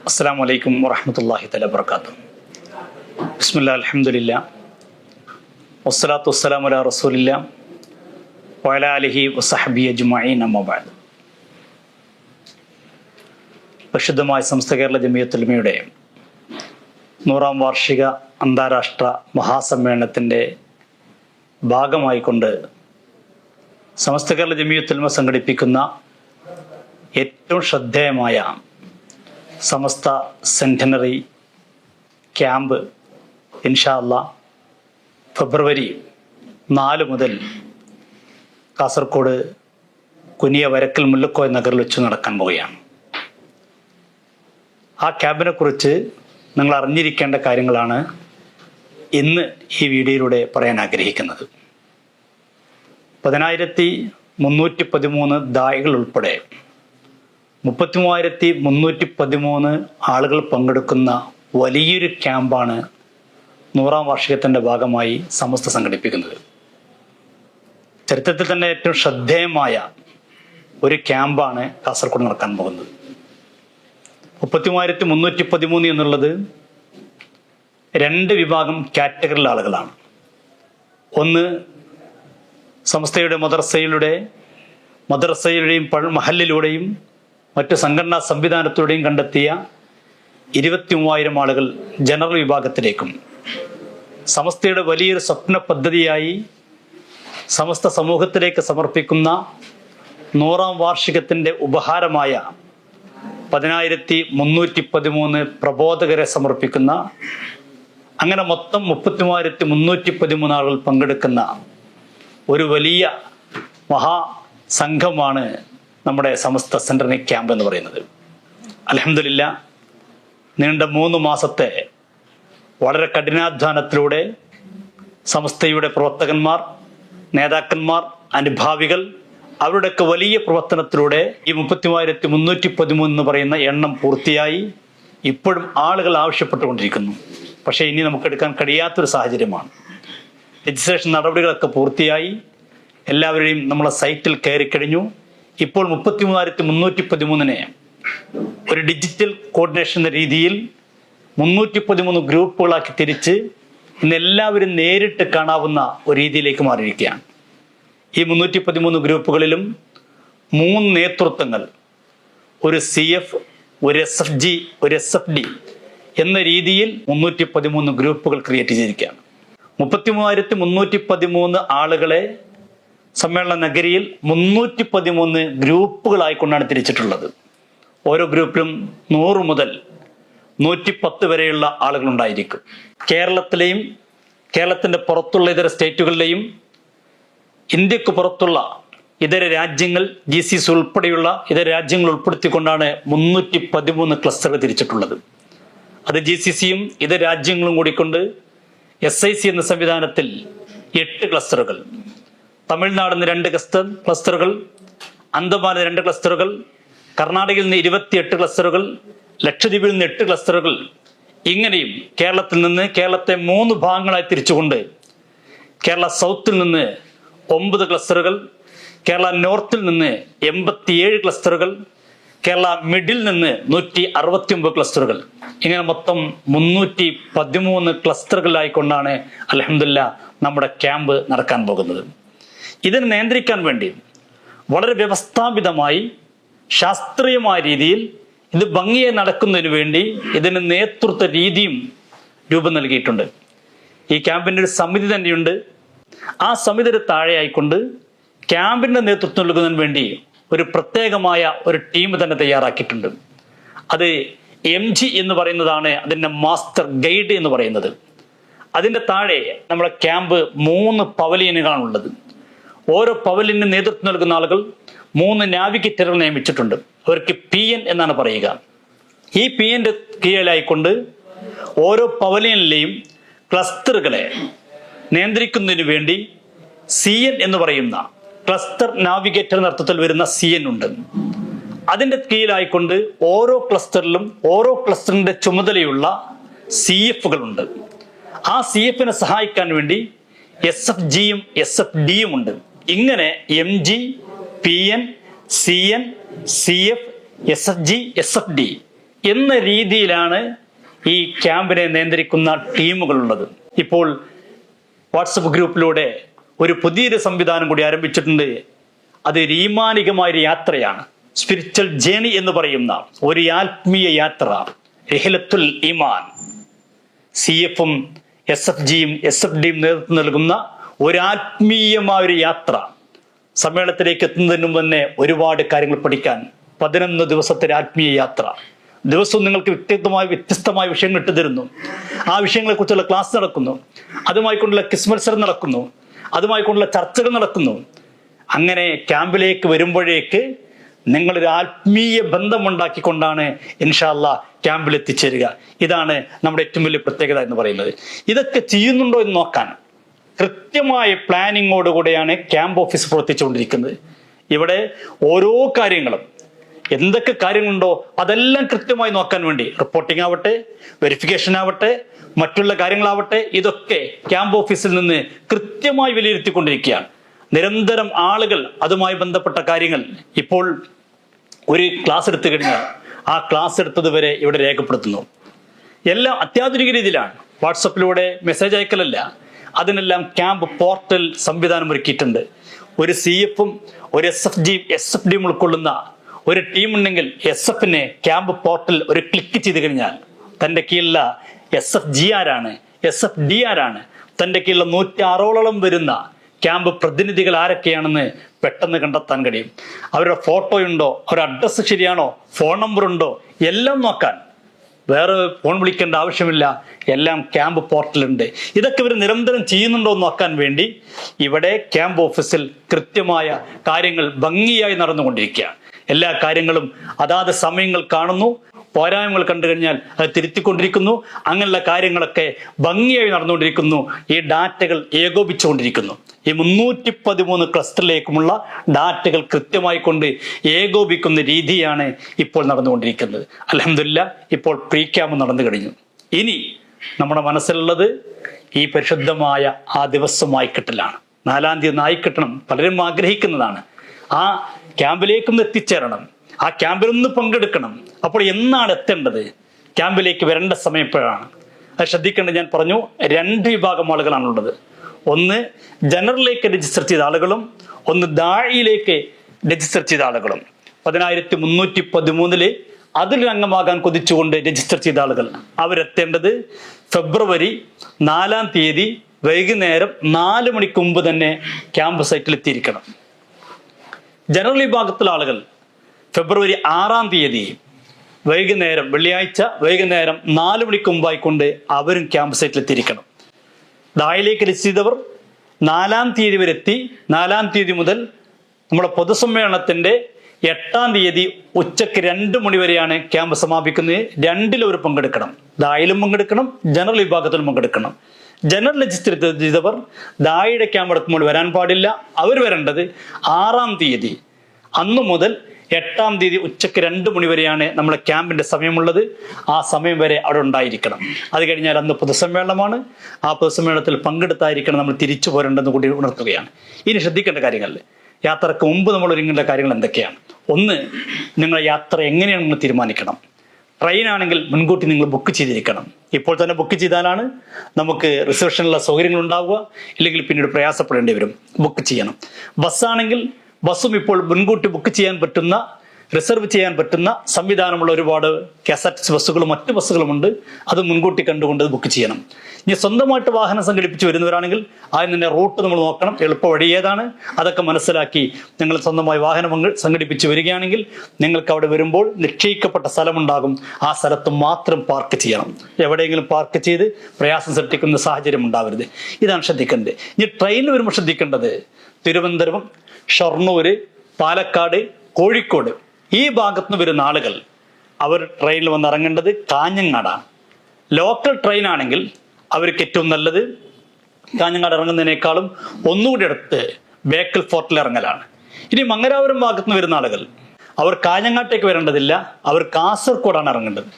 അസ്സലാമു അലൈക്കും വറഹ്മത്തുള്ളാഹി തആല വബറകാതുഹു. ബിസ്മില്ലാഹി അൽഹംദുലില്ലാഹ് വസ്സലാത്തു വസ്സലാമു അലാ റസൂലില്ലാഹ് വഅലാ ആലിഹി വസഹ്ബിഹി അജ്മഈൻ അമ്മാ ബഅദ്. പരിശുദ്ധമായ സമസ്ത കേരള ജമിയത്തുൽ ഉലമയുടെ 100ാം വാർഷിക അന്താരാഷ്ട്ര മഹാസമ്മേളനത്തിൻ്റെ ഭാഗമായിക്കൊണ്ട് സമസ്ത കേരള ജമിയത്തുൽ ഉലമ സംഘടിപ്പിക്കുന്ന ഏറ്റവും ശ്രദ്ധേയമായ സമസ്ത സെൻറ്റനറി ക്യാമ്പ് ഇൻഷാ അല്ലാഹ് ഫെബ്രുവരി 4 മുതൽ കാസർഗോഡ് കുനിയ വരക്കൽ മുല്ലക്കോയ നഗറിൽ വെച്ച് നടക്കാൻ പോവുകയാണ്. ആ ക്യാമ്പിനെ കുറിച്ച് നിങ്ങൾ അറിഞ്ഞിരിക്കേണ്ട കാര്യങ്ങളാണ് ഇന്ന് ഈ വീഡിയോയിലൂടെ പറയാൻ ആഗ്രഹിക്കുന്നത്. 10,313 ദായികൾ ഉൾപ്പെടെ 33,313 ആളുകൾ പങ്കെടുക്കുന്ന വലിയൊരു ക്യാമ്പാണ് 100ാം വാർഷികത്തിൻ്റെ ഭാഗമായി സമസ്ത സംഘടിപ്പിക്കുന്നത്. ചരിത്രത്തിൽ തന്നെ ഏറ്റവും ശ്രദ്ധേയമായ ഒരു ക്യാമ്പാണ് കാസർഗോഡ് നടക്കാൻ പോകുന്നത്. 33,313 എന്നുള്ളത് 2 വിഭാഗം കാറ്റഗറിയിലെ ആളുകളാണ്. ഒന്ന്, സമസ്തയുടെ മദ്രസയുടെയും മഹല്ലിലൂടെയും മറ്റ് സംഘടനാ സംവിധാനത്തിലൂടെയും കണ്ടെത്തിയ 23,000 ആളുകൾ ജനറൽ വിഭാഗത്തിലേക്കും, സമസ്തയുടെ വലിയൊരു സ്വപ്ന പദ്ധതിയായി സമസ്ത സമൂഹത്തിലേക്ക് സമർപ്പിക്കുന്ന 100ാം വാർഷികത്തിൻ്റെ ഉപഹാരമായ 10,313 പ്രബോധകരെ സമർപ്പിക്കുന്ന, അങ്ങനെ മൊത്തം 33,313 ആളുകൾ പങ്കെടുക്കുന്ന ഒരു വലിയ മഹാസംഘമാണ് നമ്മുടെ സമസ്ത സെൻറ്ററിങ് ക്യാമ്പ് എന്ന് പറയുന്നത്. അൽഹംദുലില്ലാഹ്, നീണ്ട 3 മാസത്തെ വളരെ കഠിനാധ്വാനത്തിലൂടെ സമസ്തയുടെ പ്രവർത്തകന്മാർ, നേതാക്കന്മാർ, അനുഭാവികൾ, അവരുടെയൊക്കെ വലിയ പ്രവർത്തനത്തിലൂടെ ഈ 33,313 എന്ന് പറയുന്ന എണ്ണം പൂർത്തിയായി. ഇപ്പോഴും ആളുകൾ ആവശ്യപ്പെട്ടുകൊണ്ടിരിക്കുന്നു. പക്ഷേ ഇനി നമുക്ക് എടുക്കാൻ കഴിയാത്തൊരു സാഹചര്യമാണ്. രജിസ്ട്രേഷൻ നടപടികളൊക്കെ പൂർത്തിയായി, എല്ലാവരെയും നമ്മളെ സൈറ്റിൽ കയറി കഴിഞ്ഞു. ഇപ്പോൾ 33,313 ഒരു ഡിജിറ്റൽ കോർഡിനേഷൻ എന്ന രീതിയിൽ 313 ഗ്രൂപ്പുകളാക്കി തിരിച്ച് ഇന്ന് എല്ലാവരും നേരിട്ട് കാണാവുന്ന ഒരു രീതിയിലേക്ക് മാറിയിരിക്കുകയാണ്. ഈ 313 ഗ്രൂപ്പുകളിലും 3 നേതൃത്വങ്ങൾ, ഒരു CF, ഒരു SFG, ഒരു SFD എന്ന രീതിയിൽ 313 ഗ്രൂപ്പുകൾ ക്രിയേറ്റ് ചെയ്തിരിക്കുകയാണ്. 33,313 ആളുകളെ സമ്മേളന നഗരിയിൽ 313 ഗ്രൂപ്പുകളായിക്കൊണ്ടാണ് തിരിച്ചിട്ടുള്ളത്. ഓരോ ഗ്രൂപ്പിലും 100 മുതൽ 110 വരെയുള്ള ആളുകളുണ്ടായിരിക്കും. കേരളത്തിലെയും കേരളത്തിൻ്റെ പുറത്തുള്ള ഇതര സ്റ്റേറ്റുകളിലെയും ഇന്ത്യക്ക് പുറത്തുള്ള ഇതര രാജ്യങ്ങൾ, GCC ഉൾപ്പെടെയുള്ള ഇതര രാജ്യങ്ങൾ ഉൾപ്പെടുത്തിക്കൊണ്ടാണ് 313 ക്ലസ്റ്ററുകൾ തിരിച്ചിട്ടുള്ളത്. അത് GCCയും ഇതര രാജ്യങ്ങളും കൂടിക്കൊണ്ട് SIC എന്ന സംവിധാനത്തിൽ 8 ക്ലസ്റ്ററുകൾ, തമിഴ്നാടിൽ നിന്ന് 2 ക്ലസ്റ്ററുകൾ, അന്തമാനിൽ 2 ക്ലസ്റ്ററുകൾ, കർണാടകയിൽ നിന്ന് 28 ക്ലസ്റ്ററുകൾ, ലക്ഷദ്വീപിൽ നിന്ന് 8 ക്ലസ്റ്ററുകൾ, ഇങ്ങനെയും കേരളത്തിൽ നിന്ന് കേരളത്തെ 3 ഭാഗങ്ങളായി തിരിച്ചുകൊണ്ട് കേരള സൗത്തിൽ നിന്ന് 9 ക്ലസ്റ്ററുകൾ, കേരള നോർത്തിൽ നിന്ന് 87 ക്ലസ്റ്ററുകൾ, കേരള മിഡിൽ നിന്ന് 169 ക്ലസ്റ്ററുകൾ, ഇങ്ങനെ മൊത്തം 313 ക്ലസ്റ്ററുകളായിക്കൊണ്ടാണ് അൽഹംദുലില്ലാഹ് നമ്മുടെ ക്യാമ്പ് നടക്കാൻ പോകുന്നത്. ഇതിനെ നിയന്ത്രിക്കാൻ വേണ്ടി വളരെ വ്യവസ്ഥാപിതമായി, ശാസ്ത്രീയമായ രീതിയിൽ ഇത് ഭംഗിയായി നടക്കുന്നതിന് വേണ്ടി ഇതിന് നേതൃത്വ രീതിയും രൂപം നൽകിയിട്ടുണ്ട്. ഈ ക്യാമ്പിൻ്റെ ഒരു സമിതി തന്നെയുണ്ട്. ആ സമിതിയുടെ താഴെയായിക്കൊണ്ട് ക്യാമ്പിൻ്റെ നേതൃത്വം നൽകുന്നതിന് വേണ്ടി ഒരു പ്രത്യേകമായ ഒരു ടീം തന്നെ തയ്യാറാക്കിയിട്ടുണ്ട്. അത് MG എന്ന് പറയുന്നതാണ് അതിൻ്റെ മാസ്റ്റർ ഗൈഡ് എന്ന് പറയുന്നത്. അതിൻ്റെ താഴെ നമ്മുടെ ക്യാമ്പ് 3 പവലിയനുകളാണുള്ളത്. ഓരോ പവലിയന് നേതൃത്വം നൽകുന്ന ആളുകൾ 3 നാവിഗേറ്ററുകൾ നിയമിച്ചിട്ടുണ്ട്. അവർക്ക് PN എന്നാണ് പറയുക. ഈ PNന്റെ കീഴിലായിക്കൊണ്ട് ഓരോ പവലിയനിലെയും ക്ലസ്റ്ററുകളെ നിയന്ത്രിക്കുന്നതിന് വേണ്ടി CN എന്ന് പറയുന്ന ക്ലസ്റ്റർ നാവിഗേറ്റർ എന്ന അർത്ഥത്തിൽ വരുന്ന CN ഉണ്ട്. അതിൻ്റെ കീഴിലായിക്കൊണ്ട് ഓരോ ക്ലസ്റ്ററിലും ഓരോ ക്ലസ്റ്ററിൻ്റെ ചുമതലയുള്ള CFകളുണ്ട്. ആ CFനെ സഹായിക്കാൻ വേണ്ടി SFGയും SFDയും ഉണ്ട്. ഇങ്ങനെ MG, PN, CN, CF, SFG, SFD എന്ന രീതിയിലാണ് ഈ ക്യാമ്പിനെ നിയന്ത്രിക്കുന്ന ടീമുകളുള്ളത്. ഇപ്പോൾ വാട്സപ്പ് ഗ്രൂപ്പിലൂടെ ഒരു പുതിയൊരു സംവിധാനം കൂടി ആരംഭിച്ചിട്ടുണ്ട്. അത് ഈമാനികമായൊരു യാത്രയാണ്. സ്പിരിച്വൽ ജേണി എന്ന് പറയുന്ന ഒരു ആത്മീയ യാത്ര, റിഹ്ലത്തുൽ ഈമാൻ. CF-ഉം SFGയും SFDയും നേതൃത്വം നൽകുന്ന ഒരു ആത്മീയമായൊരു യാത്ര. സമ്മേളനത്തിലേക്ക് എത്തുന്നതിന് മുമ്പ് തന്നെ ഒരുപാട് കാര്യങ്ങൾ പഠിക്കാൻ 11 ദിവസത്തെ ആത്മീയ യാത്ര. ദിവസവും നിങ്ങൾക്ക് വ്യത്യസ്തമായ വിഷയങ്ങൾ ഇട്ടു തരുന്നു. ആ വിഷയങ്ങളെ കുറിച്ചുള്ള ക്ലാസ് നടക്കുന്നു, അതുമായിക്കൊണ്ടുള്ള ക്വിസ് മത്സരം നടക്കുന്നു, അതുമായിക്കൊണ്ടുള്ള ചർച്ചകൾ നടക്കുന്നു. അങ്ങനെ ക്യാമ്പിലേക്ക് വരുമ്പോഴേക്ക് നിങ്ങളൊരു ആത്മീയ ബന്ധമുണ്ടാക്കിക്കൊണ്ടാണ് ഇൻഷാ അല്ലാഹ് ക്യാമ്പിൽ എത്തിച്ചേരുക. ഇതാണ് നമ്മുടെ ഏറ്റവും വലിയ പ്രത്യേകത എന്ന് പറയുന്നത്. ഇതൊക്കെ ചെയ്യുന്നുണ്ടോ എന്ന് നോക്കാൻ കൃത്യമായ പ്ലാനിങ്ങോടുകൂടെയാണ് ക്യാമ്പ് ഓഫീസ് പ്രവർത്തിച്ചുകൊണ്ടിരിക്കുന്നത്. ഇവിടെ ഓരോ കാര്യങ്ങളും, എന്തൊക്കെ കാര്യങ്ങളുണ്ടോ അതെല്ലാം കൃത്യമായി നോക്കാൻ വേണ്ടി റിപ്പോർട്ടിംഗ് ആവട്ടെ, വെരിഫിക്കേഷൻ ആവട്ടെ, മറ്റുള്ള കാര്യങ്ങളാവട്ടെ, ഇതൊക്കെ ക്യാമ്പ് ഓഫീസിൽ നിന്ന് കൃത്യമായി വിലയിരുത്തിക്കൊണ്ടിരിക്കുകയാണ്. നിരന്തരം ആളുകൾ അതുമായി ബന്ധപ്പെട്ട കാര്യങ്ങൾ, ഇപ്പോൾ ഒരു ക്ലാസ് എടുത്തു കഴിഞ്ഞാൽ ആ ക്ലാസ് എടുത്തത് വരെ ഇവിടെ രേഖപ്പെടുത്തുന്നു. എല്ലാം അത്യാധുനിക രീതിയിലാണ്. വാട്സപ്പിലൂടെ മെസ്സേജ് അയക്കലല്ല, അതിനെല്ലാം ക്യാമ്പ് പോർട്ടൽ സംവിധാനം ഒരുക്കിയിട്ടുണ്ട്. ഒരു CF-ഉം ഒരു SFGയും SFDയും ഉൾക്കൊള്ളുന്ന ഒരു ടീം ഉണ്ടെങ്കിൽ SF-നെ ക്യാമ്പ് പോർട്ടൽ ഒരു ക്ലിക്ക് ചെയ്ത് കഴിഞ്ഞാൽ തൻ്റെ കീഴിലുള്ള SFG ആരാണ്, SFD ആരാണ്, തൻ്റെ കീഴിലുള്ള 106ഓളം വരുന്ന ക്യാമ്പ് പ്രതിനിധികൾ ആരൊക്കെയാണെന്ന് പെട്ടെന്ന് കണ്ടെത്താൻ കഴിയും. അവരുടെ ഫോട്ടോ ഉണ്ടോ, അവരുടെ അഡ്രസ്സ് ശരിയാണോ, ഫോൺ നമ്പർ ഉണ്ടോ, എല്ലാം നോക്കാൻ വേറെ ഫോൺ വിളിക്കേണ്ട ആവശ്യമില്ല. എല്ലാം ക്യാമ്പ് പോർട്ടലുണ്ട്. ഇതൊക്കെ ഇവർ നിരന്തരം ചെയ്യുന്നുണ്ടോ എന്ന് നോക്കാൻ വേണ്ടി ഇവിടെ ക്യാമ്പ് ഓഫീസിൽ കൃത്യമായ കാര്യങ്ങൾ ഭംഗിയായി നടന്നുകൊണ്ടിരിക്കുകയാണ്. എല്ലാ കാര്യങ്ങളും അതാത് സമയങ്ങൾ കാണുന്നു, പോരായ്മകൾ കണ്ടു കഴിഞ്ഞാൽ അത് തിരുത്തിക്കൊണ്ടിരിക്കുന്നു. അങ്ങനെയുള്ള കാര്യങ്ങളൊക്കെ ഭംഗിയായി നടന്നുകൊണ്ടിരിക്കുന്നു. ഈ ഡാറ്റകൾ ഏകോപിച്ചുകൊണ്ടിരിക്കുന്നു. ഈ 313 ക്ലസ്റ്ററിലേക്കുമുള്ള ഡാറ്റകൾ കൃത്യമായി കൊണ്ട് ഏകോപിക്കുന്ന രീതിയാണ് ഇപ്പോൾ നടന്നുകൊണ്ടിരിക്കുന്നത്. അൽഹംദുലില്ലാ, ഇപ്പോൾ പ്രീ ക്യാമ്പ് നടന്നു കഴിഞ്ഞു. ഇനി നമ്മുടെ മനസ്സിലുള്ളത് ഈ പരിശുദ്ധമായ ആ ദിവസമായി കിട്ടലാണ്. 4-ാം തീയതി ആയി കിട്ടണം. പലരും ആഗ്രഹിക്കുന്നതാണ്. ആ ക്യാമ്പിലേക്കൊന്ന് എത്തിച്ചേരണം, ആ ക്യാമ്പിലൊന്ന് പങ്കെടുക്കണം. അപ്പോൾ എന്നാണ് എത്തേണ്ടത്? ക്യാമ്പിലേക്ക് വരേണ്ട സമയം എപ്പോഴാണ്? അത് ശ്രദ്ധിക്കേണ്ടത്. ഞാൻ പറഞ്ഞു, 2 വിഭാഗം ആളുകളാണുള്ളത്. ഒന്ന് ജനറലിലേക്ക് രജിസ്റ്റർ ചെയ്ത ആളുകളും, ഒന്ന് ദാഇയിലേക്ക് രജിസ്റ്റർ ചെയ്ത ആളുകളും. 10313 അതിൽ അംഗമാകാൻ കൊതിച്ചുകൊണ്ട് രജിസ്റ്റർ ചെയ്ത ആളുകൾ അവരെത്തേണ്ടത് ഫെബ്രുവരി 4-ാം തീയതി വൈകുന്നേരം 4 മണിക്ക് മുമ്പ് തന്നെ ക്യാമ്പ് സൈറ്റിൽ എത്തിയിരിക്കണം. ജനറൽ വിഭാഗത്തിലെ ആളുകൾ ഫെബ്രുവരി 6-ാം തീയതി വൈകുന്നേരം, വെള്ളിയാഴ്ച വൈകുന്നേരം 4 മണിക്ക് മുമ്പായിക്കൊണ്ട് അവരും ക്യാമ്പ് സൈറ്റിൽ എത്തിയിരിക്കണം. ദായിലേക്ക് രജിസ്റ്റർ ചെയ്തവർ 4-ാം തീയതി വരെ എത്തി. 4-ാം തീയതി മുതൽ നമ്മുടെ പൊതുസമ്മേളനത്തിന്റെ 8-ാം തീയതി ഉച്ചയ്ക്ക് 2 മണി വരെയാണ് ക്യാമ്പ് സമാപിക്കുന്നത്. 2-ൽ അവർ പങ്കെടുക്കണം. ദായിലും പങ്കെടുക്കണം, ജനറൽ വിഭാഗത്തിലും പങ്കെടുക്കണം. ജനറൽ രജിസ്റ്റർ ചെയ്തവർ ദായിയുടെ ക്യാമ്പ് എടുക്കുമ്പോൾ വരാൻ പാടില്ല. അവർ വരേണ്ടത് 6-ാം തീയതി, അന്നു മുതൽ 8-ാം തീയതി ഉച്ചയ്ക്ക് 2 മണി വരെയാണ് നമ്മളെ ക്യാമ്പിന്റെ സമയമുള്ളത്. ആ സമയം വരെ അവിടെ ഉണ്ടായിരിക്കണം. അത് കഴിഞ്ഞാൽ അന്ന് പൊതുസമ്മേളനമാണ്. ആ പൊതുസമ്മേളനത്തിൽ പങ്കെടുത്തായിരിക്കണം നമ്മൾ തിരിച്ചു പോരേണ്ടെന്ന് കൂടി ഉണർത്തുകയാണ്. ഇനി ശ്രദ്ധിക്കേണ്ട കാര്യങ്ങൾ, യാത്രക്ക് മുമ്പ് നമ്മൾ ഒരുങ്ങേണ്ട കാര്യങ്ങൾ എന്തൊക്കെയാണ്? ഒന്ന്, നിങ്ങളെ യാത്ര എങ്ങനെയാണ് നിങ്ങൾ തീരുമാനിക്കണം. ട്രെയിൻ ആണെങ്കിൽ മുൻകൂട്ടി നിങ്ങൾ ബുക്ക് ചെയ്തിരിക്കണം. ഇപ്പോൾ തന്നെ ബുക്ക് ചെയ്താലാണ് നമുക്ക് റിസർവേഷനുള്ള സൗകര്യങ്ങൾ ഉണ്ടാവുക. ഇല്ലെങ്കിൽ പിന്നീട് പ്രയാസപ്പെടേണ്ടി വരും. ബുക്ക് ചെയ്യണം. ബസ്സാണെങ്കിൽ ബസ്സും ഇപ്പോൾ മുൻകൂട്ടി ബുക്ക് ചെയ്യാൻ പറ്റുന്ന, റിസർവ് ചെയ്യാൻ പറ്റുന്ന സംവിധാനമുള്ള ഒരുപാട് KSRTC ബസ്സുകളും മറ്റ് ബസ്സുകളുമുണ്ട്. അത് മുൻകൂട്ടി കണ്ടുകൊണ്ട് ബുക്ക് ചെയ്യണം. ഇനി സ്വന്തമായിട്ട് വാഹനം സംഘടിപ്പിച്ച് വരുന്നവരാണെങ്കിൽ ആദ്യം തന്നെ റൂട്ട് നമ്മൾ നോക്കണം. എളുപ്പ വഴി ഏതാണ്, അതൊക്കെ മനസ്സിലാക്കി നിങ്ങൾ സ്വന്തമായി വാഹനം സംഘടിപ്പിച്ച് വരികയാണെങ്കിൽ നിങ്ങൾക്ക് അവിടെ വരുമ്പോൾ നിശ്ചയിക്കപ്പെട്ട സ്ഥലമുണ്ടാകും. ആ സ്ഥലത്ത് മാത്രം പാർക്ക് ചെയ്യണം. എവിടെയെങ്കിലും പാർക്ക് ചെയ്ത് പ്രയാസം സൃഷ്ടിക്കുന്ന സാഹചര്യം ഉണ്ടാവരുത്. ഇതാണ് ശ്രദ്ധിക്കേണ്ടത്. ഇനി ട്രെയിനിൽ വരുമ്പോൾ ശ്രദ്ധിക്കേണ്ടത്, തിരുവനന്തപുരം, ഷൊർണൂര്, പാലക്കാട്, കോഴിക്കോട് ഈ ഭാഗത്തുനിന്ന് വരുന്ന ആളുകൾ അവർ ട്രെയിനിൽ വന്ന് ഇറങ്ങേണ്ടത് കാഞ്ഞങ്ങാടാണ്. ലോക്കൽ ട്രെയിൻ ആണെങ്കിൽ അവർക്ക് ഏറ്റവും നല്ലത് കാഞ്ഞങ്ങാട് ഇറങ്ങുന്നതിനേക്കാളും ഒന്നുകൂടി അടുത്ത് ബേക്കൽ ഫോർട്ടിൽ ഇറങ്ങലാണ്. ഇനി മംഗലാപുരം ഭാഗത്തുനിന്ന് വരുന്ന ആളുകൾ അവർ കാഞ്ഞങ്ങാട്ടേക്ക് വരേണ്ടതില്ല, അവർ കാസർഗോഡാണ് ഇറങ്ങേണ്ടത്.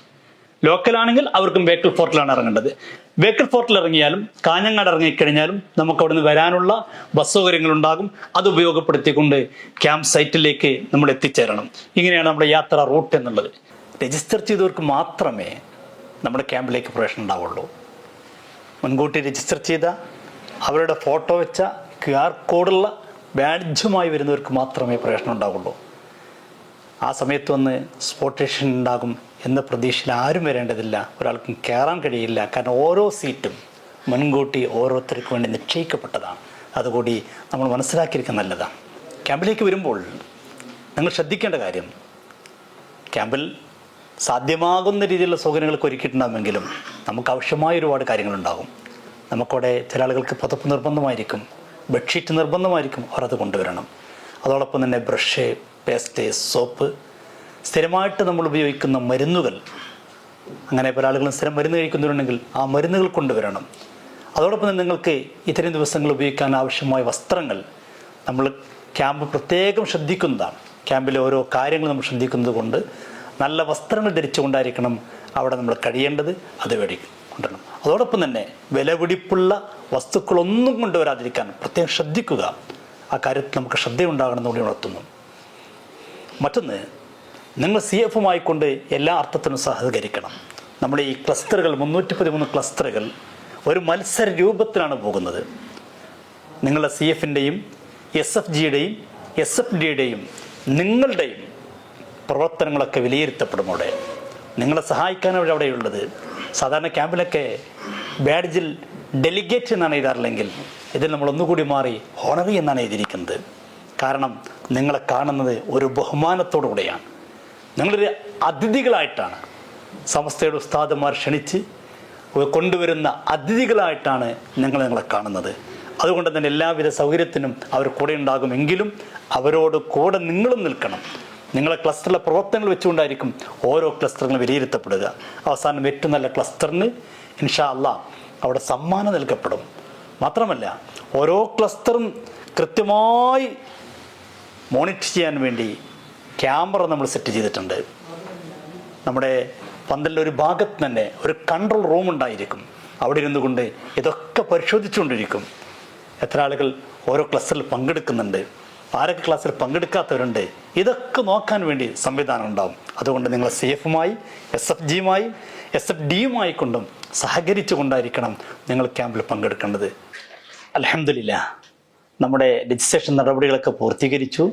ലോക്കലാണെങ്കിൽ അവർക്കും ബേക്കൽ ഫോർട്ടിലാണ് ഇറങ്ങേണ്ടത്. ബേക്കൽ ഫോർട്ടിൽ ഇറങ്ങിയാലും കാഞ്ഞങ്ങാട് ഇറങ്ങിക്കഴിഞ്ഞാലും നമുക്ക് അവിടെ നിന്ന് വരാനുള്ള ബസ് സൗകര്യങ്ങൾ ഉണ്ടാകും. അത് ഉപയോഗപ്പെടുത്തിക്കൊണ്ട് ക്യാമ്പ് സൈറ്റിലേക്ക് നമ്മൾ എത്തിച്ചേരണം. ഇങ്ങനെയാണ് നമ്മുടെ യാത്രാ റൂട്ട് എന്നുള്ളത്. രജിസ്റ്റർ ചെയ്തവർക്ക് മാത്രമേ നമ്മുടെ ക്യാമ്പിലേക്ക് പ്രവേശനം ഉണ്ടാവുള്ളൂ. മുൻകൂട്ടി രജിസ്റ്റർ ചെയ്ത അവരുടെ ഫോട്ടോ വെച്ച QR കോഡുള്ള ബാഡ്ജുമായി വരുന്നവർക്ക് മാത്രമേ പ്രവേശനം ഉണ്ടാവുള്ളൂ. ആ സമയത്ത് വന്ന് സ്പോട്ടേഷൻ ഉണ്ടാകും എന്ന പ്രതീക്ഷയിൽ ആരും വരേണ്ടതില്ല. ഒരാൾക്കും കയറാൻ കഴിയില്ല. കാരണം ഓരോ സീറ്റും മുൻകൂട്ടി ഓരോരുത്തർക്ക് വേണ്ടി നിശ്ചയിക്കപ്പെട്ടതാണ്. അതുകൂടി നമ്മൾ മനസ്സിലാക്കിയിരിക്കാൻ നല്ലതാണ്. ക്യാമ്പിലേക്ക് വരുമ്പോൾ നിങ്ങൾ ശ്രദ്ധിക്കേണ്ട കാര്യം, ക്യാമ്പിൽ സാധ്യമാകുന്ന രീതിയിലുള്ള സൗകര്യങ്ങളൊക്കെ ഒരുക്കിയിട്ടുണ്ടാകുമെങ്കിലും നമുക്ക് ആവശ്യമായ ഒരുപാട് കാര്യങ്ങളുണ്ടാകും. നമുക്കവിടെ ചില ആളുകൾക്ക് പുതപ്പ് നിർബന്ധമായിരിക്കും, ബെഡ്ഷീറ്റ് നിർബന്ധമായിരിക്കും, അവർ അത് കൊണ്ടുവരണം. അതോടൊപ്പം തന്നെ ബ്രഷ്, പേസ്റ്റ്, സോപ്പ്, സ്ഥിരമായിട്ട് നമ്മൾ ഉപയോഗിക്കുന്ന മരുന്നുകൾ, അങ്ങനെ പല ആളുകളും സ്ഥിരം മരുന്ന് കഴിക്കുന്നുണ്ടെങ്കിൽ ആ മരുന്നുകൾ കൊണ്ടുവരണം. അതോടൊപ്പം തന്നെ നിങ്ങൾക്ക് ഇത്തരം ദിവസങ്ങൾ ഉപയോഗിക്കാൻ ആവശ്യമായ വസ്ത്രങ്ങൾ നമ്മൾ ക്യാമ്പ് പ്രത്യേകം ശ്രദ്ധിക്കുന്നതാണ്. ക്യാമ്പിലെ ഓരോ കാര്യങ്ങൾ നമ്മൾ ശ്രദ്ധിക്കുന്നത് കൊണ്ട് നല്ല വസ്ത്രങ്ങൾ ധരിച്ചുകൊണ്ടായിരിക്കണം അവിടെ നമ്മൾ കഴിയേണ്ടത്. അത് കൊണ്ടുവരണം. അതോടൊപ്പം തന്നെ വിലപിടിപ്പുള്ള വസ്തുക്കളൊന്നും കൊണ്ടുവരാതിരിക്കാൻ പ്രത്യേകം ശ്രദ്ധിക്കുക. ആ കാര്യത്തിൽ നമുക്ക് ശ്രദ്ധയുണ്ടാകണമെന്ന് കൂടി ഉണർത്തുന്നു. മറ്റൊന്ന്, നിങ്ങൾ CF കൊണ്ട് എല്ലാ അർത്ഥത്തിനും സഹകരിക്കണം. നമ്മുടെ ഈ ക്ലസ്റ്ററുകൾ 313 ക്ലസ്റ്ററുകൾ ഒരു മത്സര രൂപത്തിലാണ് പോകുന്നത്. നിങ്ങളുടെ CFൻ്റെയും SFGയുടെയും SFDയുടെയും നിങ്ങളുടെയും പ്രവർത്തനങ്ങളൊക്കെ വിലയിരുത്തപ്പെടും. അവിടെ നിങ്ങളെ സഹായിക്കാനാണ് അവിടെയുള്ളത്. സാധാരണ ക്യാമ്പിലൊക്കെ ബാഡ്ജിൽ ഡെലിഗേറ്റ് എന്നാണ് എഴുതാറില്ലെങ്കിൽ ഇതിൽ നമ്മൾ ഒന്നുകൂടി മാറി ഹോണറി എന്നാണ് എഴുതിയിരിക്കുന്നത്. കാരണം നിങ്ങളെ കാണുന്നത് ഒരു ബഹുമാനത്തോടു കൂടെയാണ്. നിങ്ങളൊരു അതിഥികളായിട്ടാണ് സമസ്തയുടെ ഉസ്താദുമാർ ക്ഷണിച്ച് കൊണ്ടുവരുന്ന അതിഥികളായിട്ടാണ് നിങ്ങളെ കാണുന്നത്. അതുകൊണ്ട് തന്നെ എല്ലാവിധ സൗകര്യത്തിനും അവർ കൂടെ ഉണ്ടാകുമെങ്കിലും അവരോട് കൂടെ നിങ്ങളും നിൽക്കണം. നിങ്ങളെ ക്ലസ്റ്ററിലെ പ്രവർത്തനങ്ങൾ വെച്ചുകൊണ്ടായിരിക്കും ഓരോ ക്ലസ്റ്ററുകളും വിലയിരുത്തപ്പെടുക. അവസാനം ഏറ്റവും നല്ല ക്ലസ്റ്ററിന് ഇൻഷാ അല്ലാഹ് അവിടെ സമ്മാനം നൽകപ്പെടും. മാത്രമല്ല ഓരോ ക്ലസ്റ്ററും കൃത്യമായി മോണിറ്റർ ചെയ്യാൻ വേണ്ടി ക്യാമറ നമ്മൾ സെറ്റ് ചെയ്തിട്ടുണ്ട്. നമ്മുടെ പന്തലിൻ്റെ ഒരു ഭാഗത്ത് തന്നെ ഒരു കൺട്രോൾ റൂം ഉണ്ടായിരിക്കും. അവിടെ ഇരുന്നു കൊണ്ട് ഇതൊക്കെ പരിശോധിച്ചുകൊണ്ടിരിക്കും. എത്ര ആളുകൾ ഓരോ ക്ലസ്റ്ററിൽ പങ്കെടുക്കുന്നുണ്ട്, ആരൊക്കെ ക്ലാസ്സിൽ പങ്കെടുക്കാത്തവരുണ്ട്, ഇതൊക്കെ നോക്കാൻ വേണ്ടി സംവിധാനം ഉണ്ടാവും. അതുകൊണ്ട് നിങ്ങൾ CFുമായി SFGയുമായി SFDയുമായി കൊണ്ടും സഹകരിച്ചു കൊണ്ടായിരിക്കണം നിങ്ങൾ ക്യാമ്പിൽ പങ്കെടുക്കേണ്ടത്. അൽഹംദുലില്ലാഹ് നമ്മുടെ രജിസ്ട്രേഷൻ നടപടികളൊക്കെ പൂർത്തീകരിച്ചു.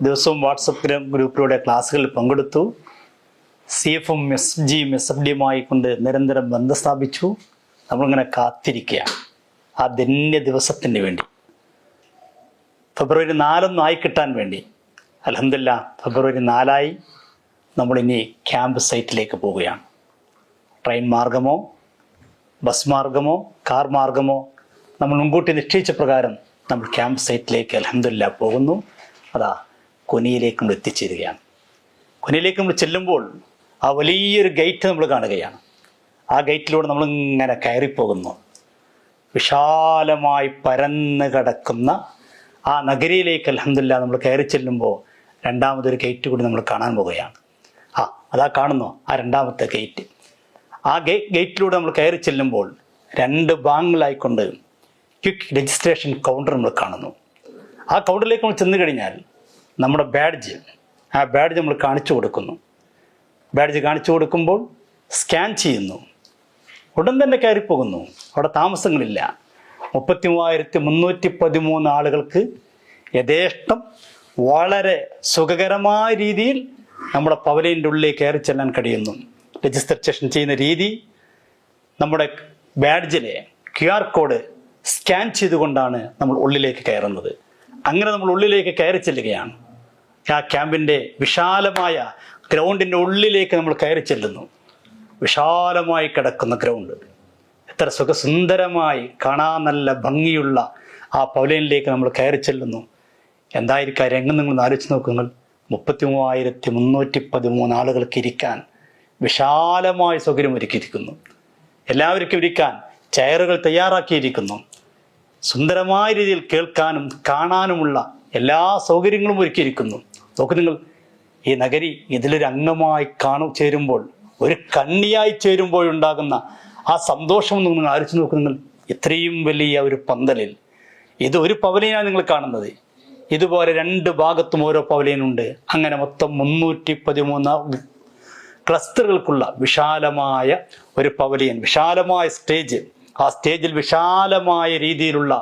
ദിവസവും വാട്സപ്പ് ഗ്രൂപ്പിലൂടെ ക്ലാസ്സുകളിൽ പങ്കെടുത്തു. CFും SFGയും SFDയുമായി കൊണ്ട് നിരന്തരം ബന്ധം സ്ഥാപിച്ചു. നമ്മളിങ്ങനെ കാത്തിരിക്കുക ആ ധന്യ ദിവസത്തിന് വേണ്ടി. ഫെബ്രുവരി 4 ആയി കിട്ടാൻ വേണ്ടി. അൽഹംദുലില്ലാഹ് ഫെബ്രുവരി 4 നമ്മളിനി ക്യാമ്പ് സൈറ്റിലേക്ക് പോവുകയാണ്. ട്രെയിൻ മാർഗമോ ബസ് മാർഗമോ കാർ മാർഗമോ നമ്മൾ മുൻകൂട്ടി നിശ്ചയിച്ച പ്രകാരം നമ്മൾ ക്യാമ്പ് സൈറ്റിലേക്ക് അൽഹംദുലില്ലാഹ് പോകുന്നു. അതാ കൊനിയിലേക്ക് നമ്മൾ എത്തിച്ചേരുകയാണ്. കൊനിയിലേക്ക് നമ്മൾ ചെല്ലുമ്പോൾ ആ വലിയൊരു ഗേറ്റ് നമ്മൾ കാണുകയാണ്. ആ ഗേറ്റിലൂടെ നമ്മളിങ്ങനെ കയറിപ്പോകുന്നു. വിശാലമായി പരന്ന് കിടക്കുന്ന ആ നഗരിയിലേക്ക് അൽഹംദുലില്ലാഹ് നമ്മൾ കയറി ചെല്ലുമ്പോൾ രണ്ടാമതൊരു ഗേറ്റ് കൂടി നമ്മൾ കാണാൻ പോവുകയാണ്. അതാ കാണുന്നു ആ രണ്ടാമത്തെ ഗേറ്റ്. ആ ഗേറ്റിലൂടെ നമ്മൾ കയറി ചെല്ലുമ്പോൾ 2 ഭാഗങ്ങളായിക്കൊണ്ട് ക്വിക്ക് രജിസ്ട്രേഷൻ കൗണ്ടർ നമ്മൾ കാണുന്നു. ആ കൗണ്ടറിലേക്ക് നമ്മൾ ചെന്ന് കഴിഞ്ഞാൽ നമ്മുടെ ആ ബാഡ്ജ് നമ്മൾ കാണിച്ചു കൊടുക്കുന്നു. ബാഡ്ജ് കാണിച്ചു കൊടുക്കുമ്പോൾ സ്കാൻ ചെയ്യുന്നു. ഉടൻ തന്നെ കയറിപ്പോകുന്നു. അവിടെ താമസങ്ങളില്ല. 33,313 ആളുകൾക്ക് യഥേഷ്ടം വളരെ സുഖകരമായ രീതിയിൽ നമ്മുടെ പവലിയൻ്റെ ഉള്ളിൽ കയറി ചെല്ലാൻ കഴിയുന്നു. രജിസ്ട്രേഷൻ ചെയ്യുന്ന രീതി നമ്മുടെ ബാഡ്ജിലെ QR കോഡ് സ്കാൻ ചെയ്തുകൊണ്ടാണ് നമ്മൾ ഉള്ളിലേക്ക് കയറുന്നത്. അങ്ങനെ നമ്മൾ ഉള്ളിലേക്ക് കയറി ചെല്ലുകയാണ്. ആ ക്യാമ്പിൻ്റെ വിശാലമായ ഗ്രൗണ്ടിൻ്റെ ഉള്ളിലേക്ക് നമ്മൾ കയറി ചെല്ലുന്നു. വിശാലമായി കിടക്കുന്ന ഗ്രൗണ്ട്, എത്ര സുഖസുന്ദരമായി കാണാൻ നല്ല ഭംഗിയുള്ള ആ പവലിയനിലേക്ക് നമ്മൾ കയറി ചെല്ലുന്നു. എന്തായിരിക്കും ആ രംഗം നിങ്ങൾ ആലോചിച്ച് നോക്കുക. 33,313 ആളുകൾക്ക് ഇരിക്കാൻ വിശാലമായ സൗകര്യം ഒരുക്കിയിരിക്കുന്നു. എല്ലാവർക്കും ഇരിക്കാൻ ചെയറുകൾ തയ്യാറാക്കിയിരിക്കുന്നു. സുന്ദരമായ രീതിയിൽ കേൾക്കാനും കാണാനുമുള്ള എല്ലാ സൗകര്യങ്ങളും ഒരുക്കിയിരിക്കുന്നു. നോക്കൂ നിങ്ങൾ, ഈ നഗരി ഇതിലൊരു അംഗമായി ചേരുമ്പോൾ, ഒരു കണ്ണിയായി ചേരുമ്പോഴുണ്ടാകുന്ന ആ സന്തോഷം നിങ്ങൾ ആലോചിച്ച് നോക്കൂ. നിങ്ങൾ ഇത്രയും വലിയ ഒരു പന്തലിൽ ഇത് ഒരു പവലിയനാണ് നിങ്ങൾ കാണുന്നത്. ഇതുപോലെ 2 ഭാഗത്തും ഓരോ പവലിയനുണ്ട്. അങ്ങനെ മൊത്തം 313 ക്ലസ്റ്ററുകൾക്കുള്ള വിശാലമായ ഒരു പവലിയൻ, വിശാലമായ സ്റ്റേജ്. ആ സ്റ്റേജിൽ വിശാലമായ രീതിയിലുള്ള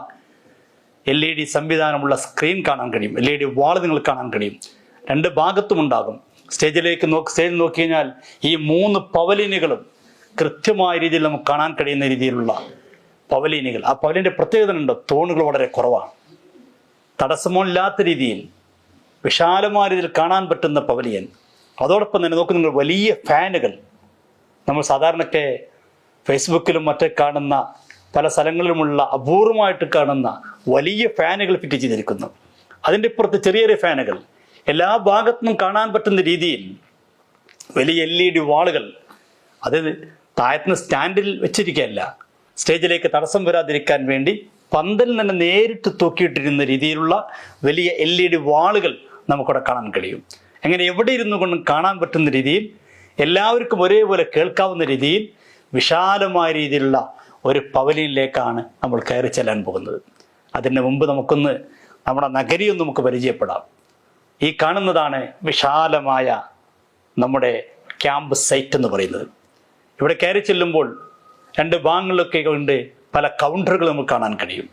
LED സംവിധാനമുള്ള സ്ക്രീൻ കാണാൻ കഴിയും. LED വാൾ നിങ്ങൾ കാണാൻ കഴിയും. രണ്ട് ഭാഗത്തും ഉണ്ടാകും. സ്റ്റേജ് നോക്കി കഴിഞ്ഞാൽ ഈ 3 പവലിയനുകളും കൃത്യമായ രീതിയിൽ നമുക്ക് കാണാൻ കഴിയുന്ന രീതിയിലുള്ള പവലിയനുകൾ. ആ പവലിയൻ്റെ പ്രത്യേകത ഉണ്ട്, തൂണുകൾ വളരെ കുറവാണ്. തടസ്സമില്ലാത്ത രീതിയിൽ വിശാലമായ രീതിയിൽ കാണാൻ പറ്റുന്ന പവലിയൻ. അതോടൊപ്പം തന്നെ നോക്ക് നിങ്ങൾ, വലിയ ഫാനുകൾ. നമ്മൾ സാധാരണയൊക്കെ ഫേസ്ബുക്കിലും മറ്റേ കാണുന്ന പല സ്ഥലങ്ങളിലുമുള്ള അപൂർവമായിട്ട് കാണുന്ന വലിയ ഫാനുകൾ ഫിറ്റ് ചെയ്തിരിക്കുന്നു. അതിൻ്റെ ഇപ്പുറത്ത് ചെറിയ ചെറിയ ഫാനുകൾ. എല്ലാ ഭാഗത്തും കാണാൻ പറ്റുന്ന രീതിയിൽ വലിയ LED വാളുകൾ. അത് താഴത്തുനിന്ന് സ്റ്റാൻഡിൽ വെച്ചിരിക്കുകയല്ല, സ്റ്റേജിലേക്ക് തടസ്സം വരാതിരിക്കാൻ വേണ്ടി പന്തലിൽ തന്നെ നേരിട്ട് തൂക്കിയിട്ടിരുന്ന രീതിയിലുള്ള വലിയ LED വാളുകൾ നമുക്കവിടെ കാണാൻ കഴിയും. അങ്ങനെ എവിടെ ഇരുന്നു കൊണ്ടും കാണാൻ പറ്റുന്ന രീതിയിൽ, എല്ലാവർക്കും ഒരേപോലെ കേൾക്കാവുന്ന രീതിയിൽ വിശാലമായ രീതിയിലുള്ള ഒരു പവലിയനിലേക്കാണ് നമ്മൾ കയറി ചെല്ലാൻ പോകുന്നത്. അതിന് മുമ്പ് നമുക്കൊന്ന് നമ്മുടെ നഗരിയൊന്ന് നമുക്ക് പരിചയപ്പെടാം. ഈ കാണുന്നതാണ് വിശാലമായ നമ്മുടെ ക്യാമ്പ് സൈറ്റ് എന്ന് പറയുന്നത്. ഇവിടെ കയറി ചെല്ലുമ്പോൾ 2 ഭാഗങ്ങളിലൊക്കെ കൊണ്ട് പല കൗണ്ടറുകൾ നമുക്ക് കാണാൻ കഴിയും.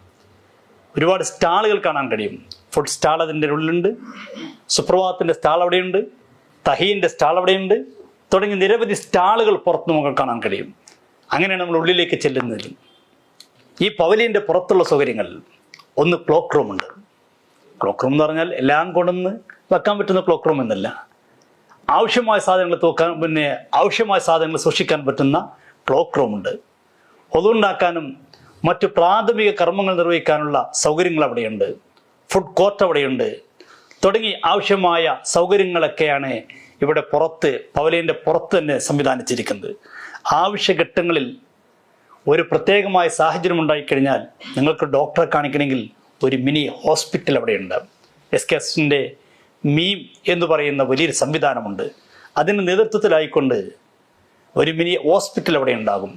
ഒരുപാട് സ്റ്റാളുകൾ കാണാൻ കഴിയും. ഫുഡ് സ്റ്റാൾ അതിൻ്റെ ഉള്ളിലുണ്ട്, സുപ്രഭാതത്തിൻ്റെ സ്റ്റാൾ അവിടെയുണ്ട്, തഹീൻ്റെ സ്റ്റാൾ അവിടെയുണ്ട്, തുടങ്ങി നിരവധി സ്റ്റാളുകൾ പുറത്ത് നമുക്ക് കാണാൻ കഴിയും. അങ്ങനെയാണ് നമ്മൾ ഉള്ളിലേക്ക് ചെല്ലുന്നത്. ഈ പവലിയൻ്റെ പുറത്തുള്ള സൗകര്യങ്ങൾ, ഒന്ന് ക്ലോക്ക് റൂം ഉണ്ട്. ക്ലോക്ക് റൂം എന്ന് പറഞ്ഞാൽ എല്ലാം കൊണ്ടൊന്ന് വെക്കാൻ പറ്റുന്ന ക്ലോക്ക് റൂം എന്നല്ല, ആവശ്യമായ സാധനങ്ങൾ ആവശ്യമായ സാധനങ്ങൾ സൂക്ഷിക്കാൻ പറ്റുന്ന ക്ലോക്ക് റൂം ഉണ്ട്. ഒതുണ്ടാക്കാനും മറ്റു പ്രാഥമിക കർമ്മങ്ങൾ നിർവഹിക്കാനുള്ള സൗകര്യങ്ങൾ അവിടെയുണ്ട്. ഫുഡ് കോർട്ട് അവിടെയുണ്ട്. തുടങ്ങി ആവശ്യമായ സൗകര്യങ്ങളൊക്കെയാണ് ഇവിടെ പുറത്ത്, പവലിയൻ്റെ പുറത്ത് തന്നെ സംവിധാനിച്ചിരിക്കുന്നത്. ആവശ്യഘട്ടങ്ങളിൽ ഒരു പ്രത്യേകമായ സാഹചര്യം ഉണ്ടായിക്കഴിഞ്ഞാൽ നിങ്ങൾക്ക് ഡോക്ടറെ കാണിക്കണമെങ്കിൽ ഒരു മിനി ഹോസ്പിറ്റൽ അവിടെയുണ്ട്. SKSൻ്റെ മീം എന്ന് പറയുന്ന വലിയൊരു സംവിധാനമുണ്ട്. അതിന് നേതൃത്വത്തിലായിക്കൊണ്ട് ഒരു മിനി ഹോസ്പിറ്റൽ അവിടെ ഉണ്ടാകും.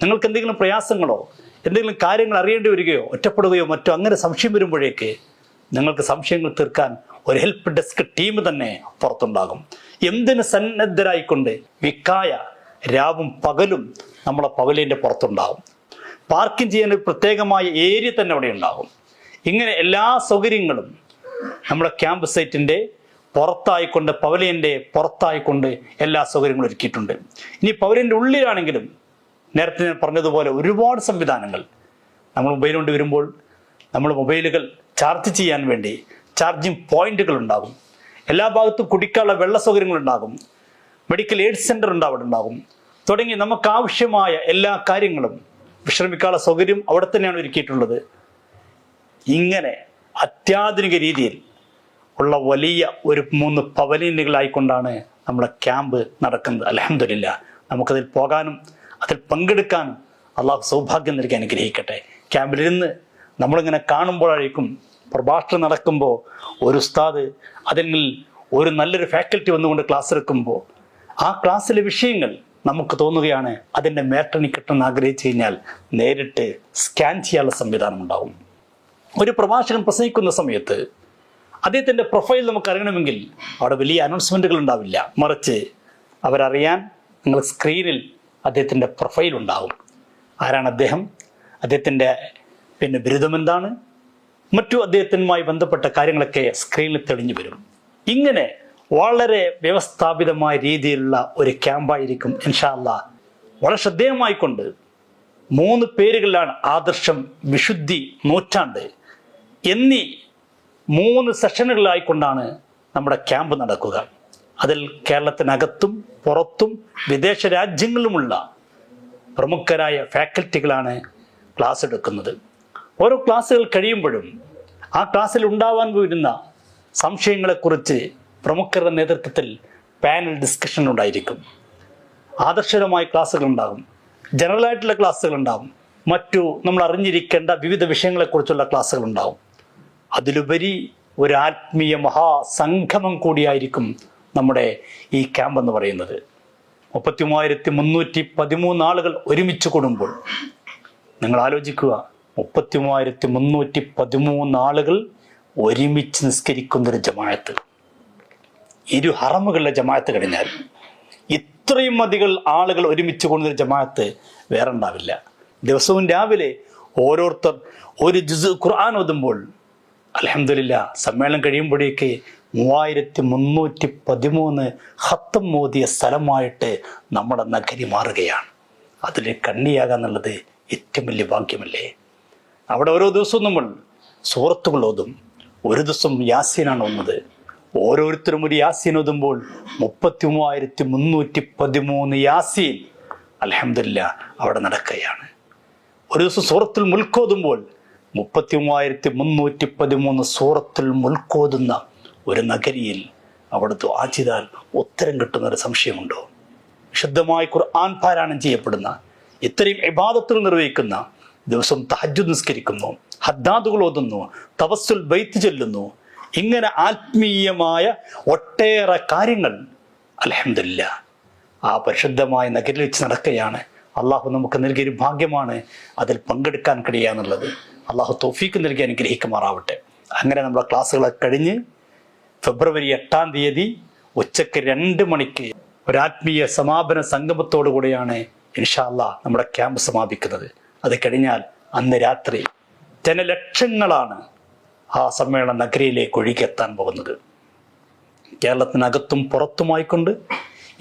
നിങ്ങൾക്ക് എന്തെങ്കിലും പ്രയാസങ്ങളോ എന്തെങ്കിലും കാര്യങ്ങൾ അറിയേണ്ടി വരികയോ ഒറ്റപ്പെടുകയോ മറ്റോ അങ്ങനെ സംശയം വരുമ്പോഴേക്ക് നിങ്ങൾക്ക് സംശയങ്ങൾ തീർക്കാൻ ഒരു ഹെൽപ്പ് ഡെസ്ക് ടീം തന്നെ പുറത്തുണ്ടാകും. എന്തിന് സന്നദ്ധരായിക്കൊണ്ട് വിക്കായ രാവും പകലും നമ്മളെ പവലിയൻ്റെ പുറത്തുണ്ടാകും. പാർക്കിംഗ് ചെയ്യാൻ ഒരു പ്രത്യേകമായ ഏരിയ തന്നെ അവിടെ ഉണ്ടാകും. ഇങ്ങനെ എല്ലാ സൗകര്യങ്ങളും നമ്മുടെ ക്യാമ്പ് സൈറ്റിൻ്റെ പുറത്തായിക്കൊണ്ട്, പവലിയൻ്റെ പുറത്തായിക്കൊണ്ട് എല്ലാ സൗകര്യങ്ങളും ഒരുക്കിയിട്ടുണ്ട്. ഇനി പവലിയൻ്റെ ഉള്ളിലാണെങ്കിലും നേരത്തെ ഞാൻ പറഞ്ഞതുപോലെ ഒരുപാട് സംവിധാനങ്ങൾ. നമ്മൾ മൊബൈൽ കൊണ്ട് വരുമ്പോൾ നമ്മൾ മൊബൈലുകൾ ചാർജ് ചെയ്യാൻ വേണ്ടി ചാർജിങ് പോയിന്റുകൾ ഉണ്ടാകും. എല്ലാ ഭാഗത്തും കുടിക്കാനുള്ള വെള്ള സൗകര്യങ്ങൾ ഉണ്ടാകും. മെഡിക്കൽ എയ്ഡ് സെൻ്റർ അവിടെ ഉണ്ടാകും. തുടങ്ങി നമുക്ക് ആവശ്യമായ എല്ലാ കാര്യങ്ങളും, വിശ്രമിക്കാനുള്ള സൗകര്യം അവിടെ തന്നെയാണ് ഒരുക്കിയിട്ടുള്ളത്. ഇങ്ങനെ അത്യാധുനിക രീതിയിൽ ഉള്ള വലിയ ഒരു 3 പവലിയനുകളായിക്കൊണ്ടാണ് നമ്മുടെ ക്യാമ്പ് നടക്കുന്നത്. അൽഹംദുലില്ലാഹ്, നമുക്കതിൽ പോകാനും അതിൽ പങ്കെടുക്കാനും അള്ളാഹു സൗഭാഗ്യം നൽകി അനുഗ്രഹിക്കട്ടെ. ക്യാമ്പിലിരുന്ന് നമ്മളിങ്ങനെ കാണുമ്പോഴായിരിക്കും, പ്രഭാഷണം നടക്കുമ്പോൾ ഒരു ഉസ്താദ് അതിൽ ഒരു നല്ലൊരു ഫാക്കൽറ്റി വന്നുകൊണ്ട് ക്ലാസ് എടുക്കുമ്പോൾ ആ ക്ലാസ്സിലെ വിഷയങ്ങൾ നമുക്ക് തോന്നുകയാണ് അതിൻ്റെ മേട്ടണി കിട്ടണമെന്ന് ആഗ്രഹിച്ചു കഴിഞ്ഞാൽ നേരിട്ട് സ്കാൻ ചെയ്യാനുള്ള സംവിധാനം ഉണ്ടാവും. ഒരു പ്രഭാഷകൻ പ്രസംഗിക്കുന്ന സമയത്ത് അദ്ദേഹത്തിൻ്റെ പ്രൊഫൈൽ നമുക്ക് അറിയണമെങ്കിൽ അവിടെ വലിയ അനൗൺസ്മെൻറ്റുകൾ ഉണ്ടാവില്ല. മറിച്ച് അവരറിയാൻ നിങ്ങൾ സ്ക്രീനിൽ അദ്ദേഹത്തിൻ്റെ പ്രൊഫൈൽ ഉണ്ടാവും. ആരാണ് അദ്ദേഹം, അദ്ദേഹത്തിൻ്റെ ബിരുദം എന്താണ്, മറ്റു അദ്ദേഹത്തിനുമായി ബന്ധപ്പെട്ട കാര്യങ്ങളൊക്കെ സ്ക്രീനിൽ തെളിഞ്ഞു വരും. ഇങ്ങനെ വളരെ വ്യവസ്ഥാപിതമായ രീതിയിലുള്ള ഒരു ക്യാമ്പായിരിക്കും ഇൻഷാ അല്ലാഹ്. വളരെ ശ്രദ്ധേയമായിക്കൊണ്ട് 3 പേരുകളിലാണ് ആദർശം, വിശുദ്ധി, നൂറ്റാണ്ട് എന്നീ 3 സെഷനുകളായിക്കൊണ്ടാണ് നമ്മുടെ ക്യാമ്പ് നടക്കുക. അതിൽ കേരളത്തിനകത്തും പുറത്തും വിദേശ രാജ്യങ്ങളിലുമുള്ള പ്രമുഖരായ ഫാക്കൽറ്റികളാണ് ക്ലാസ് എടുക്കുന്നത്. ഓരോ ക്ലാസ്സുകൾ കഴിയുമ്പോഴും ആ ക്ലാസ്സിൽ ഉണ്ടാവാൻ വരുന്ന സംശയങ്ങളെക്കുറിച്ച് പ്രമുഖരുടെ നേതൃത്വത്തിൽ പാനൽ ഡിസ്കഷൻ ഉണ്ടായിരിക്കും. ആദർശകരമായ ക്ലാസ്സുകൾ ഉണ്ടാകും, ജനറലായിട്ടുള്ള ക്ലാസ്സുകൾ ഉണ്ടാകും, മറ്റു നമ്മൾ അറിഞ്ഞിരിക്കേണ്ട വിവിധ വിഷയങ്ങളെക്കുറിച്ചുള്ള ക്ലാസ്സുകൾ ഉണ്ടാകും. അതിലുപരി ഒരു ആത്മീയ മഹാസംഗമം കൂടിയായിരിക്കും നമ്മുടെ ഈ ക്യാമ്പ് എന്ന് പറയുന്നത്. 33,313 ആളുകൾ ഒരുമിച്ച് കൂടുമ്പോൾ നിങ്ങൾ ആലോചിക്കുക, 33,313 ആളുകൾ ഒരുമിച്ച് നിസ്കരിക്കുന്നൊരു ജമാഅത്ത്, 2 ഹറമുകളിലെ ജമാഅത്ത് കഴിഞ്ഞാൽ ഇത്രയും അധികം ആളുകൾ ഒരുമിച്ച് കൊണ്ടൊരു ജമാഅത്ത് വേറെ ഉണ്ടാവില്ല. ദിവസവും രാവിലെ ഓരോരുത്തർ ഒരു ജുസ് ഖുർആൻ ഓതുമ്പോൾ അൽഹംദുലില്ലാ സമ്മേളനം കഴിയുമ്പോഴേക്ക് 3313 ഖത്തം ഓതിയ സ്ഥലമായിട്ട് നമ്മുടെ നഗരി മാറുകയാണ്. അതിൽ കണ്ണിയാകാന്നുള്ളത് ഏറ്റവും വലിയ ഭാഗ്യമല്ലേ? അവിടെ ഓരോ ദിവസവും നമ്മൾ സൂറത്തുകൾ ഓതും. ഒരു ദിവസം യാസീനാണ് ഓതുന്നത്. ഓരോരുത്തരും ഒരു യാസീൻ ഓതുമ്പോൾ 3313 യാസീൻ അൽഹംദുലില്ലാ അവിടെ നടക്കുകയാണ്. ഒരു ദിവസം സൂറത്തുൽ മുൽക്ക് ഓതുമ്പോൾ 3313 സൂറത്തുൽ മുൽക്ക് ഓതുന്ന ഒരു നഗരിയിൽ അവിടെ ദുആ ചെയ്താൽ ഉത്തരം കിട്ടുന്നൊരു സംശയമുണ്ടോ? വിശുദ്ധമായി ഖുർആൻ പാരായണം ചെയ്യപ്പെടുന്ന, ഇത്രയും ഇബാദത്തുകൾ നിർവഹിക്കുന്ന, ദിവസം തഹജ്ജുദ് നിസ്കരിക്കുന്നു, ഹദ്ദാദുകൾ ഓതുന്നു, തവസ്സുൽ ബൈത്ത് ചൊല്ലുന്നു, ഇങ്ങനെ ആത്മീയമായ ഒട്ടേറെ കാര്യങ്ങൾ അൽഹംദുലില്ലാ ആ പരിശുദ്ധമായ നഗരിൽ വെച്ച് നടക്കുകയാണ്. അള്ളാഹു നമുക്ക് നൽകിയൊരു ഭാഗ്യമാണ് അതിൽ പങ്കെടുക്കാൻ കഴിയുക എന്നുള്ളത്. അള്ളാഹു തൗഫീക്ക് നൽകി അനുഗ്രഹിക്കുമാറാവട്ടെ. അങ്ങനെ നമ്മുടെ ക്ലാസ്സുകളൊക്കെ കഴിഞ്ഞ് ഫെബ്രുവരി 8-ാം തീയതി ഉച്ചയ്ക്ക് 2 മണിക്ക് ഒരാത്മീയ സമാപന സംഗമത്തോടു കൂടിയാണ് ഇൻഷാ അല്ലാഹ് നമ്മുടെ ക്യാമ്പ് സമാപിക്കുന്നത്. അത് കഴിഞ്ഞാൽ അന്ന് രാത്രി ജനലക്ഷങ്ങളാണ് ആ സമ്മേളന നഗരിയിലേക്ക് ഒഴുകിയെത്താൻ പോകുന്നത്. കേരളത്തിനകത്തും പുറത്തുമായിക്കൊണ്ട്,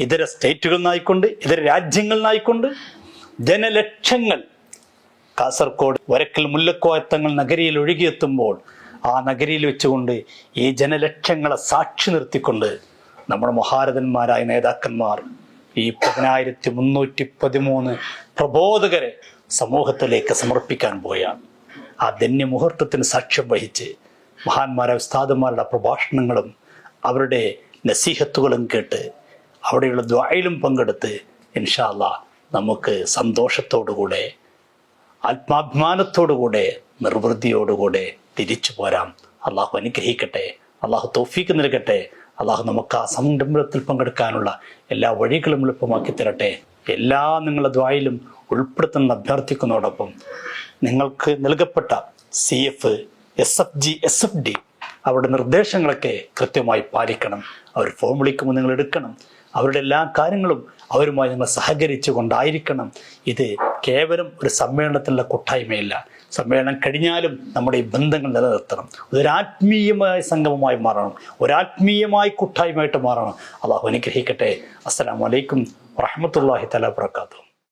ഇതര സ്റ്റേറ്റുകളിൽ നിന്നായിക്കൊണ്ട്, ഇതര രാജ്യങ്ങളിൽ നിന്നായിക്കൊണ്ട് ജനലക്ഷങ്ങൾ കാസർഗോഡ് വരക്കൽ മുല്ലക്കോയത്തങ്ങൾ നഗരിയിൽ ഒഴുകിയെത്തുമ്പോൾ ആ നഗരിയിൽ വെച്ചുകൊണ്ട് ഈ ജനലക്ഷങ്ങളെ സാക്ഷി നിർത്തിക്കൊണ്ട് നമ്മുടെ മഹാരഥന്മാരായ നേതാക്കന്മാർ ഈ 10313 പ്രബോധകരെ സമൂഹത്തിലേക്ക് സമർപ്പിക്കാൻ പോയാണ്. ആ ധന്യമുഹൂർത്തത്തിന് സാക്ഷ്യം വഹിച്ച് മഹാന്മാരായ ഉസ്താദുമാരുടെ പ്രഭാഷണങ്ങളും അവരുടെ നസീഹത്തുകളും കേട്ട് അവിടെയുള്ള ദുആയിലും പങ്കെടുത്ത് ഇൻഷാ അല്ലാഹ് നമുക്ക് സന്തോഷത്തോടുകൂടെ, ആത്മാഭിമാനത്തോടുകൂടെ, നിർവൃതിയോടുകൂടെ തിരിച്ചു പോരാം. അള്ളാഹു അനുഗ്രഹിക്കട്ടെ, അള്ളാഹു തൗഫീക്ക് നൽകട്ടെ. അള്ളാഹു നമുക്ക് ആ സംരംഭത്തിൽ പങ്കെടുക്കാനുള്ള എല്ലാ വഴികളും എളുപ്പമാക്കി തരട്ടെ. എല്ലാ നിങ്ങളുടെ ദ്വായിലും ഉൾപ്പെടുത്തുന്ന അഭ്യർത്ഥിക്കുന്നതോടൊപ്പം നിങ്ങൾക്ക് നൽകപ്പെട്ട CF, SFG, SFD അവരുടെ നിർദ്ദേശങ്ങളൊക്കെ കൃത്യമായി പാലിക്കണം. അവർ ഫോം വിളിക്കുമ്പോൾ നിങ്ങൾ എടുക്കണം. അവരുടെ എല്ലാ കാര്യങ്ങളും അവരുമായി നിങ്ങൾ സഹകരിച്ചു കൊണ്ടായിരിക്കണം. ഇത് കേവലം ഒരു സമ്മേളനത്തിലുള്ള കൂട്ടായ്മയല്ല. സമ്മേളനം കഴിഞ്ഞാലും നമ്മുടെ ഈ ബന്ധങ്ങൾ നിലനിർത്തണം. ഒരാത്മീയമായ സംഗമമായി മാറണം, ഒരാത്മീയമായ കൂട്ടായ്മയായിട്ട് മാറണം. അള്ളാഹു അനുഗ്രഹിക്കട്ടെ. അസ്സലാമു അലൈക്കും വറഹ്മത്തുള്ളാഹി തആല വബറകാതുഹു.